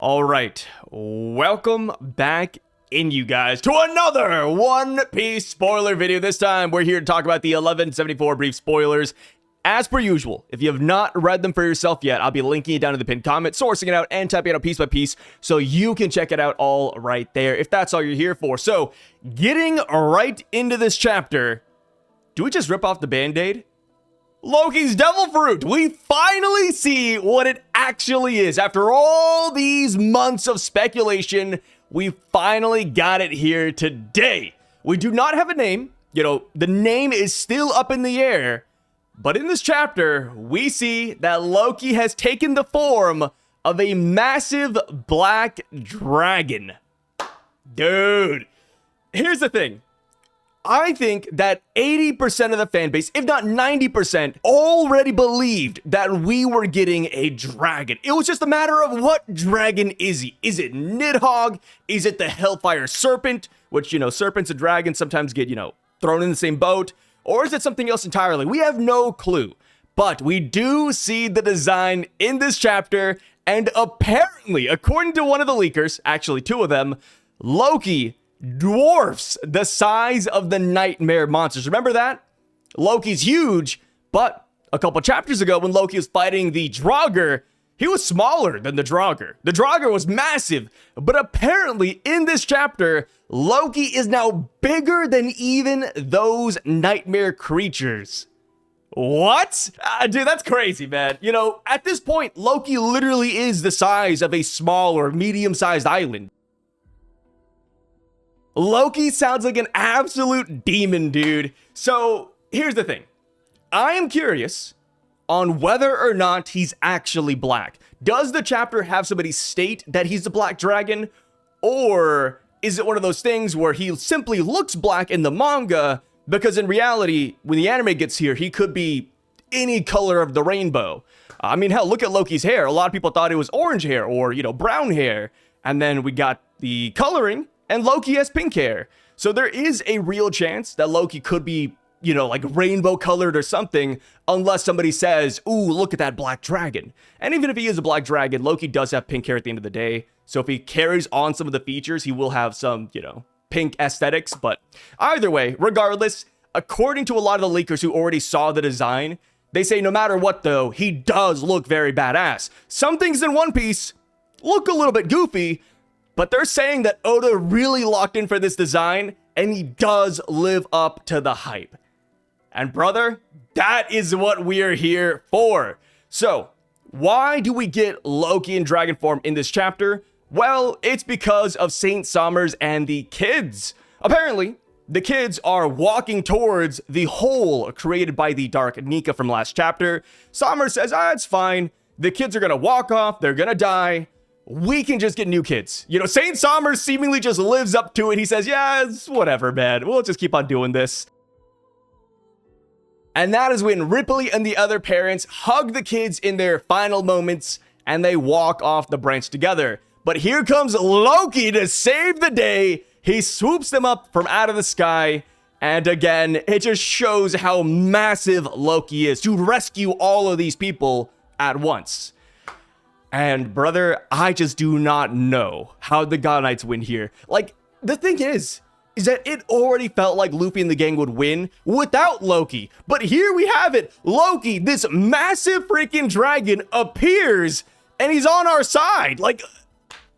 All right, welcome back in, you guys, to another One Piece spoiler video. This time, we're here to talk about the 1174 brief spoilers. As per usual, if you have not read them for yourself yet, I'll be linking it down in the pinned comment, sourcing it out, and typing it out piece by piece, so you can check it out all right there, if that's all you're here for. So, getting right into this chapter, do we just rip off the Band-Aid? Loki's Devil Fruit! We finally see what it actually is. After all these months of speculation, we finally got it here today. We do not have a name. You know, the name is still up in the air. But in this chapter, we see that Loki has taken the form of a massive black dragon. Dude, here's the thing. I think that 80% of the fan base, if not 90%, already believed that we were getting a dragon. It was just a matter of what dragon is he? Is it Nidhogg? Is it the Hellfire Serpent? Which, you know, serpents and dragons sometimes get, thrown in the same boat. Or is it something else entirely? We have no clue. But we do see the design in this chapter. And apparently, according to one of the leakers, actually two of them, Loki dwarfs the size of the nightmare monsters. Remember that? Loki's huge, but a couple chapters ago when Loki was fighting the Draugr, he was smaller than the Draugr. The Draugr was massive, but apparently in this chapter, Loki is now bigger than even those nightmare creatures. What? Dude, that's crazy, man. You know, at this point, Loki literally is the size of a small or medium-sized island. Loki sounds like an absolute demon, dude. So, here's the thing. I am curious on whether or not he's actually black. Does the chapter have somebody state that he's the black dragon? Or is it one of those things where he simply looks black in the manga, because in reality, when the anime gets here, he could be any color of the rainbow? I mean, hell, look at Loki's hair. A lot of people thought it was orange hair or, brown hair. And then we got the coloring, and Loki has pink hair. So there is a real chance that Loki could be, like rainbow colored or something, unless somebody says, ooh, look at that black dragon. And even if he is a black dragon, Loki does have pink hair at the end of the day. So if he carries on some of the features, he will have some, pink aesthetics. But either way, regardless, according to a lot of the leakers who already saw the design, they say no matter what though, he does look very badass. Some things in One Piece look a little bit goofy, but they're saying that Oda really locked in for this design, and he does live up to the hype. And brother, that is what we're here for. So, why do we get Loki in dragon form in this chapter? Well, it's because of Saint Sommer's and the kids. Apparently, the kids are walking towards the hole created by the Dark Nika from last chapter. Sommer says, it's fine. The kids are gonna walk off, they're gonna die. We can just get new kids. Saint Sommer seemingly just lives up to it. He says, yeah, it's whatever, man. We'll just keep on doing this. And that is when Ripley and the other parents hug the kids in their final moments, and they walk off the branch together. But here comes Loki to save the day. He swoops them up from out of the sky. And again, it just shows how massive Loki is to rescue all of these people at once. And brother, I just do not know how the God Knights win here. Like, the thing is that it already felt like Luffy and the gang would win without Loki. But here we have it. Loki, this massive freaking dragon, appears and he's on our side. Like,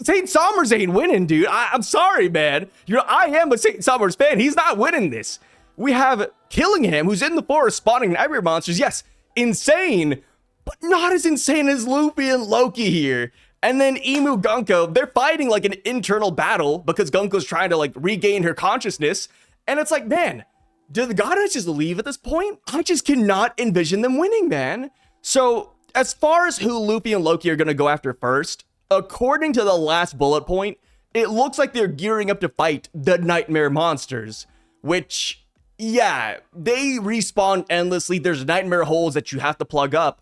Saint Sommer's ain't winning, dude. I'm sorry, man. I am a Saint Sommer's fan. He's not winning this. We have Killingham, who's in the forest spawning nightmare monsters. Yes, insane, but not as insane as Luffy and Loki here. And then Emu Gunko, they're fighting like an internal battle because Gunko's trying to regain her consciousness. And it's like, man, did the God Knights just leave at this point? I just cannot envision them winning, man. So as far as who Luffy and Loki are going to go after first, according to the last bullet point, it looks like they're gearing up to fight the nightmare monsters, which, yeah, they respawn endlessly. There's nightmare holes that you have to plug up.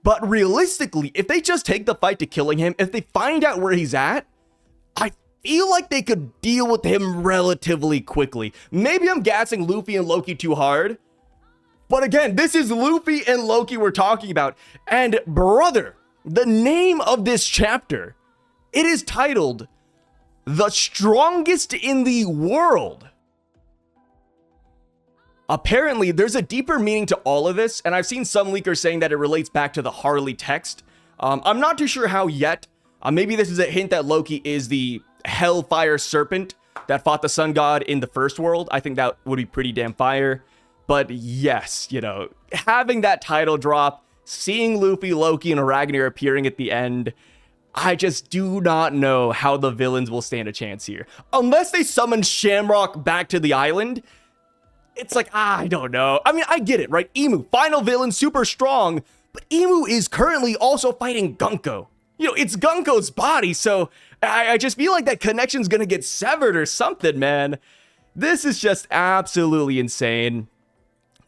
But realistically, if they just take the fight to Killingham, if they find out where he's at, I feel like they could deal with him relatively quickly. Maybe I'm gassing Luffy and Loki too hard. But again, this is Luffy and Loki we're talking about. And brother, the name of this chapter It is titled The Strongest in the World. Apparently, there's a deeper meaning to all of this, and I've seen some leakers saying that it relates back to the Harley text. I'm not too sure how yet. Maybe this is a hint that Loki is the Hellfire Serpent that fought the Sun God in the first world. I think that would be pretty damn fire. But yes, you know, having that title drop, seeing Luffy, Loki, and Ragnir appearing at the end, I just do not know how the villains will stand a chance here. Unless they summon Shamrock back to the island, it's like, I don't know. I mean, I get it, right? Emu, final villain, super strong, but Emu is currently also fighting Gunko. You know, it's Gunko's body, so I just feel like that connection's gonna get severed or something, man. This is just absolutely insane.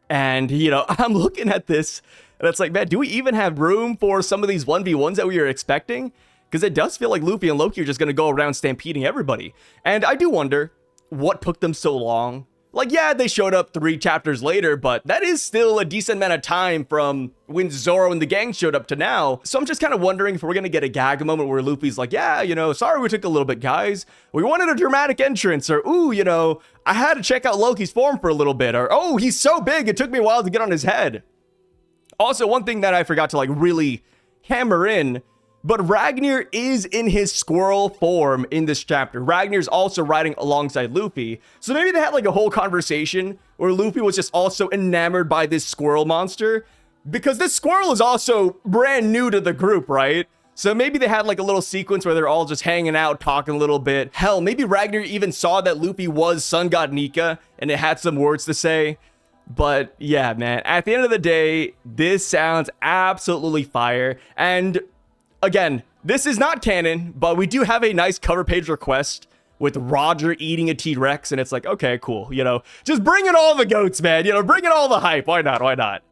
And, you know, I'm looking at this, and it's like, man, do we even have room for some of these 1v1s that we were expecting? Because it does feel like Luffy and Loki are just gonna go around stampeding everybody. And I do wonder what took them so long. Like, yeah, they showed up 3 chapters later, but that is still a decent amount of time from when Zoro and the gang showed up to now. So I'm just kind of wondering if we're going to get a gag moment where Luffy's like, yeah, you know, sorry we took a little bit, guys. We wanted a dramatic entrance, or, ooh, you know, I had to check out Loki's form for a little bit, or, oh, he's so big, it took me a while to get on his head. Also, one thing that I forgot to, like, really hammer in, but Ragnir is in his squirrel form in this chapter. Ragnir's also riding alongside Luffy. So maybe they had like a whole conversation where Luffy was just also enamored by this squirrel monster. Because this squirrel is also brand new to the group, right? So maybe they had like a little sequence where they're all just hanging out, talking a little bit. Hell, maybe Ragnir even saw that Luffy was Sun God Nika and it had some words to say. But yeah, man, at the end of the day, this sounds absolutely fire. And again, this is not canon, but we do have a nice cover page request with Roger eating a T-Rex, and it's like, okay, cool, you know, just bring in all the goats, man, you know, bring in all the hype, why not, why not?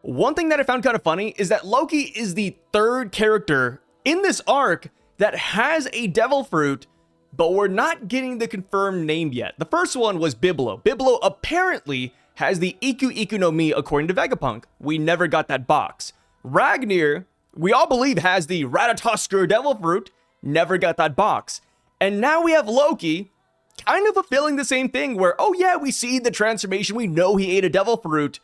One thing that I found kind of funny is that Loki is the 3rd character in this arc that has a devil fruit, but we're not getting the confirmed name yet. The first one was Biblo. Biblo apparently has the Iku Iku no Mi according to Vegapunk. We never got that box. Ragnir, we all believe, has the Ratatoskr Devil Fruit, never got that box. And now we have Loki, kind of fulfilling the same thing where, oh yeah, we see the transformation, we know he ate a Devil Fruit,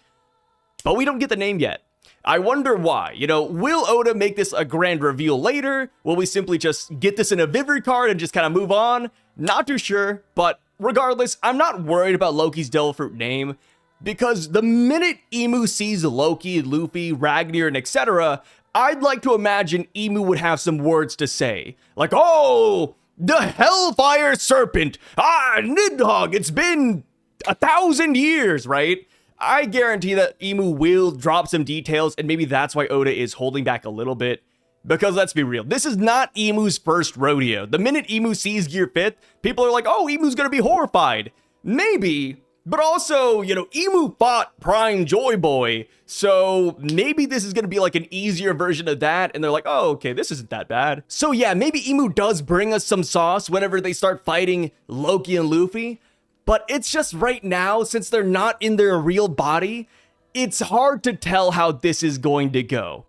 but we don't get the name yet. I wonder why. You know, will Oda make this a grand reveal later? Will we simply just get this in a Vivre card and just kind of move on? Not too sure, but regardless, I'm not worried about Loki's Devil Fruit name. Because the minute Emu sees Loki, Luffy, Ragnir, and etc., I'd like to imagine Emu would have some words to say. Like, oh, the Hellfire Serpent. Ah, Nidhogg, it's been 1,000 years, right? I guarantee that Emu will drop some details, and maybe that's why Oda is holding back a little bit. Because let's be real, this is not Emu's first rodeo. The minute Emu sees Gear 5th, people are like, oh, Emu's gonna be horrified. Maybe. But also, you know, Emu fought Prime Joy Boy, so maybe this is going to be like an easier version of that, and they're like, oh, okay, this isn't that bad. So yeah, maybe Emu does bring us some sauce whenever they start fighting Loki and Luffy, but it's just right now, since they're not in their real body, it's hard to tell how this is going to go.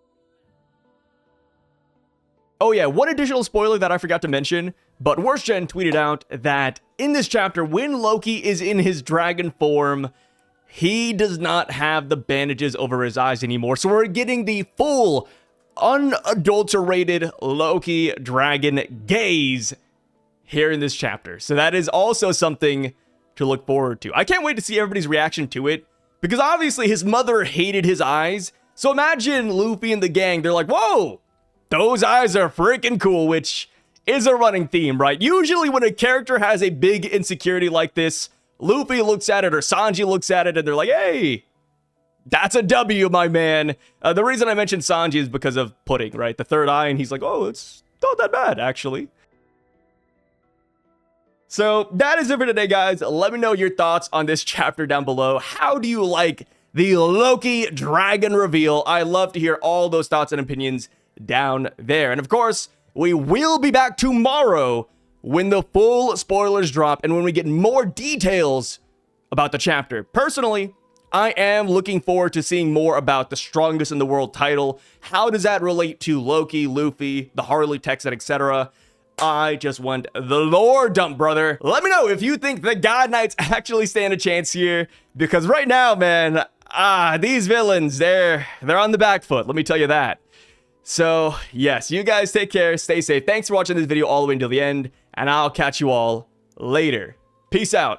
Oh yeah, one additional spoiler that I forgot to mention, but Worstgen tweeted out that in this chapter, when Loki is in his dragon form, he does not have the bandages over his eyes anymore. So we're getting the full, unadulterated Loki dragon gaze here in this chapter. So that is also something to look forward to. I can't wait to see everybody's reaction to it, because obviously his mother hated his eyes. So imagine Luffy and the gang, they're like, whoa, those eyes are freaking cool, which is a running theme, right? Usually when a character has a big insecurity like this, Luffy looks at it or Sanji looks at it and they're like, hey, that's a W, my man. The reason I mentioned Sanji is because of Pudding, right? The 3rd eye, and he's like, oh, it's not that bad, actually. So that is it for today, guys. Let me know your thoughts on this chapter down below. How do you like the Loki dragon reveal? I love to hear all those thoughts and opinions down there. And of course, we will be back tomorrow when the full spoilers drop and when we get more details about the chapter. Personally, I am looking forward to seeing more about the strongest in the world title. How does that relate to Loki, Luffy, the Harley, Texan, etc.? I just want the lore dump, brother. Let me know if you think the God Knights actually stand a chance here, because right now, man, these villains, they're on the back foot. Let me tell you that. So, yes, you guys take care, stay safe. Thanks for watching this video all the way until the end, and I'll catch you all later. Peace out.